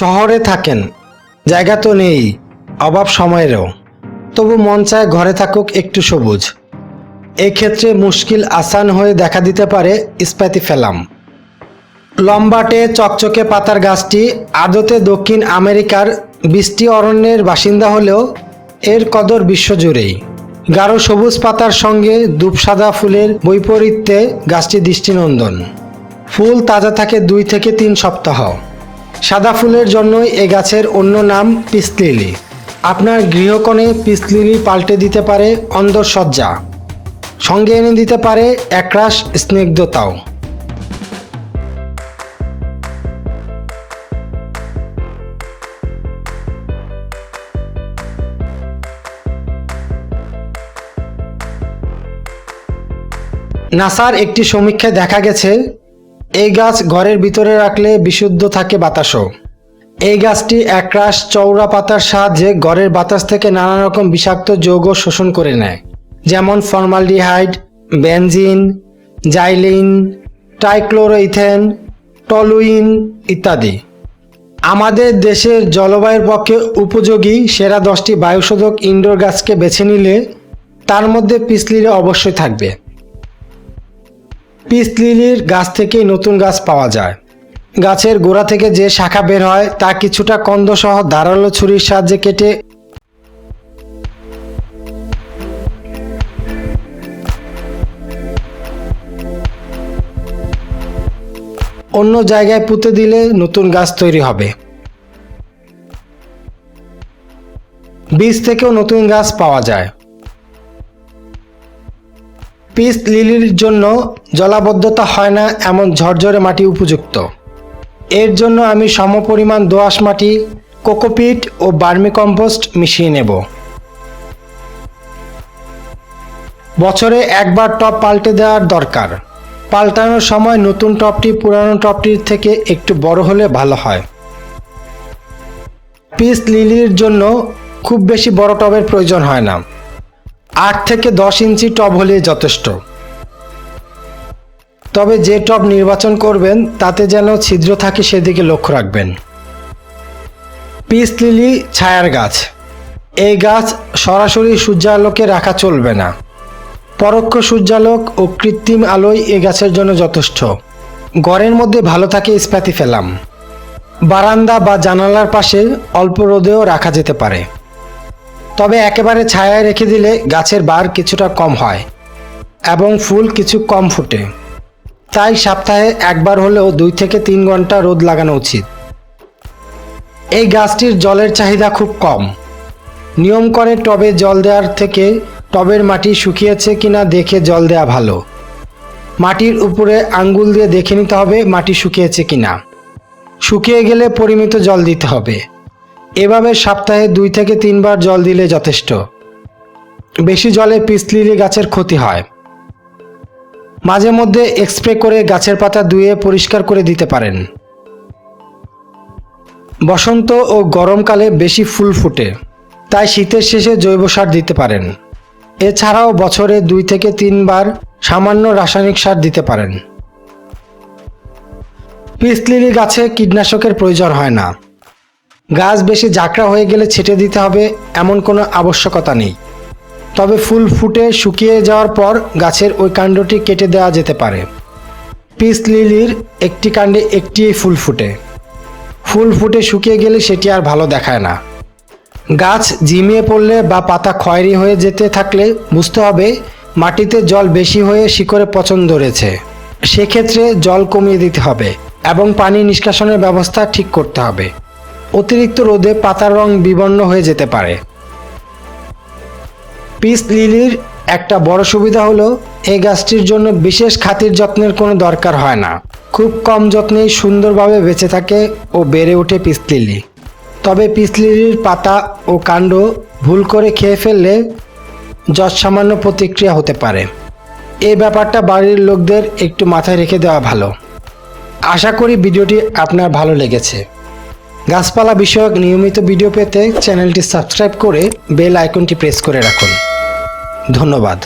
শহরে থাকেন, জায়গা তো নেই, অভাব সময়েরও, তবু মন চায় ঘরে থাকুক একটু সবুজ। এক্ষেত্রে মুশকিল আসান হয়ে দেখা দিতে পারে স্প্যাথিফেলাম। লম্বাটে চকচকে পাতার গাছটি আদতে দক্ষিণ আমেরিকার বৃষ্টি অরণ্যের বাসিন্দা হলেও এর কদর বিশ্বজুড়েই। গাঢ় সবুজ পাতার সঙ্গে দুপসাদা ফুলের বৈপরীত্যে গাছটি দৃষ্টিনন্দন। ফুল তাজা থাকে 2 থেকে 3 সপ্তাহ। সাদা ফুলের জন্যই এ গাছের অন্য নাম পিস লিলি। আপনার গৃহকোণে পিস লিলি পাল্টে দিতে পারে অন্দরসজ্জা, সঙ্গে এনে দিতে পারে একরাশ স্নিগ্ধতাও। নাসার একটি সমীক্ষায় দেখা গেছে এই গাছ ঘরের ভিতরে রাখলে বিশুদ্ধ থাকে বাতাসও। এই গাছটি একরাশ চওড়া পাতার সাহায্যে ঘরের বাতাস থেকে নানা রকম বিষাক্ত যৌগ শোষণ করে নেয়, যেমন ফর্মালডিহাইড, বেনজিন, জাইলিন, ট্রাইক্লোরোইথেন, টলুইন ইত্যাদি। আমাদের দেশের জলবায়ুর পক্ষে উপযোগী সেরা 10টি বায়ুশোধক ইনডোর গাছকে বেছে নিলে তার মধ্যে পিস লিলি অবশ্যই থাকবে। পিস লিলির গাছ থেকেই নতুন গাছ পাওয়া যায়। গাছের গোড়া থেকে যে শাখা বের হয় তা কিছুটা কন্দসহ ধারালো ছুরির সাহায্যে কেটে অন্য জায়গায় পুঁতে দিলে নতুন গাছ তৈরি হবে। বীজ থেকেও নতুন গাছ পাওয়া যায়। পিস লিলির জন্য জলাবদ্ধতা হয় না এমন ঝরঝরে মাটি উপযুক্ত। এর জন্য আমি সমপরিমাণ দোআঁশ মাটি, কোকোপিট ও ভার্মিকম্পোস্ট মিশিয়ে নেব। বছরে একবার টব পাল্টে দেওয়ার দরকার। পাল্টানোর সময় নতুন টবটি পুরানো টবটির থেকে একটু বড় হলে ভালো হয়। পিস লিলির জন্য খুব বেশি বড় টবের প্রয়োজন হয় না, 8 থেকে 10 ইঞ্চি টব হলেই যথেষ্ট। তবে যে টব নির্বাচন করবেন তাতে যেন ছিদ্র থাকে সেদিকে লক্ষ্য রাখবেন। পিস লিলি ছায়ার গাছ। এই গাছ সরাসরি সূর্যালোকে রাখা চলবে না। পরোক্ষ সূর্যালোক ও কৃত্রিম আলোই এ গাছের জন্য যথেষ্ট। ঘরের মধ্যে ভালো থাকে স্প্যাথিফেলাম। বারান্দা বা জানালার পাশে অল্প রোদেও রাখা যেতে পারে। তবে একেবারে ছায়ায় রেখে দিলে গাছের বার কিছুটা কম হয় এবং ফুল কিছু কম ফোটে। তাই সপ্তাহে একবার হলেও 2 থেকে 3 ঘন্টা রোদ লাগানো উচিত। এই গাছটির জলের চাহিদা খুব কম। নিয়ম করে টবে জল দেওয়ার থেকে টবের মাটি শুকিয়েছে কিনা দেখে জল দেওয়া ভালো। মাটির উপরে আঙ্গুল দিয়ে দেখে নিতে হবে মাটি শুকিয়েছে কিনা। শুকিয়ে গেলে পরিমিত জল দিতে হবে। এভাবে সপ্তাহে 2 থেকে 3 বার জল দিলে যথেষ্ট। বেশি জলে পিস লিলি গাছের ক্ষতি হয়। মাঝে মধ্যে স্প্রে করে গাছের পাতা ধুয়ে পরিষ্কার করে দিতে পারেন। বসন্ত ও গরমকালে বেশি ফুল ফোটে, তাই শীতের শেষে জৈব সার দিতে পারেন। এছাড়াও বছরে 2 থেকে 3 বার সামান্য রাসায়নিক সার দিতে পারেন। পিস লিলি গাছে কীটনাশকের প্রয়োজন হয় না। গাছ বেশি ঝাঁকড়া হয়ে গেলে ছেটে দিতে হবে এমন কোনো আবশ্যকতা নেই। তবে ফুল ফুটে শুকিয়ে যাওয়ার পর গাছের ওই কাণ্ডটি কেটে দেওয়া যেতে পারে। পিস লিলির একটি কাণ্ডে একটিই ফুল ফুটে। ফুল ফুটে শুকিয়ে গেলে সেটি আর ভালো দেখায় না। গাছ ঝিমিয়ে পড়লে বা পাতা খয়েরি হয়ে যেতে থাকলে বুঝতে হবে মাটিতে জল বেশি হয়ে শিকড়ে পচন ধরেছে। সেক্ষেত্রে জল কমিয়ে দিতে হবে এবং পানি নিষ্কাশনের ব্যবস্থা ঠিক করতে হবে। অতিরিক্ত রোদে পাতার রং বিবর্ণ হয়ে যেতে পারে। পিস লিলির একটা বড় সুবিধা হলো এই গাছটির জন্য বিশেষ খাতির যত্নের কোনো দরকার হয় না। খুব কম যত্নেই সুন্দরভাবে বেঁচে থাকে ও বেড়ে ওঠে পিস লিলি। তবে পিস লিলির পাতা ও কাণ্ড ভুল করে খেয়ে ফেললে যৎসামান্য প্রতিক্রিয়া হতে পারে। এই ব্যাপারটা বাড়ির লোকদের একটু মাথায় রেখে দেওয়া ভালো। আশা করি ভিডিওটি আপনার ভালো লেগেছে। গাছপালা বিষয়ক নিয়মিত ভিডিও পেতে চ্যানেলটি সাবস্ক্রাইব করে বেল আইকনটি প্রেস করে রাখুন। ধন্যবাদ।